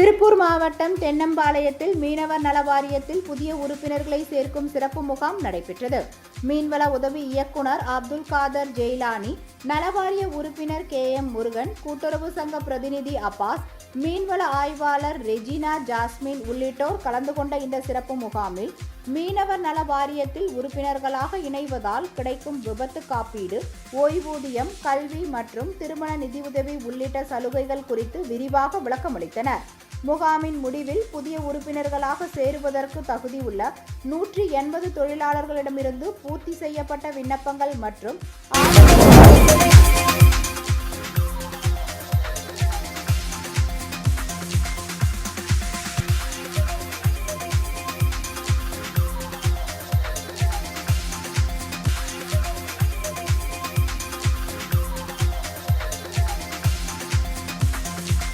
திருப்பூர் மாவட்டம் தென்னம்பாளையத்தில் மீனவர் நல வாரியத்தில் புதிய உறுப்பினர்களை சேர்க்கும் சிறப்பு முகாம் நடைபெற்றது. மீன்வள உதவி இயக்குனர் அப்துல் காதர் ஜெயிலானி, நலவாரிய உறுப்பினர் KM முருகன், கூட்டுறவு சங்க பிரதிநிதி அப்பாஸ், மீன்வள ஆய்வாளர் ரெஜினா ஜாஸ்மின் உள்ளிட்டோர் கலந்து கொண்ட இந்த சிறப்பு முகாமில் மீனவர் நல வாரியத்தில் உறுப்பினர்களாக இணைவதால் கிடைக்கும் விபத்து காப்பீடு, ஓய்வூதியம், கல்வி மற்றும் திருமண நிதியுதவி உள்ளிட்ட சலுகைகள் குறித்து விரிவாக விளக்கமளித்தனர். முகாமின் முடிவில் புதிய உறுப்பினர்களாக சேருவதற்கு தகுதியுள்ள 180 தொழிலாளர்களிடமிருந்து பூர்த்தி செய்யப்பட்ட விண்ணப்பங்கள் மற்றும்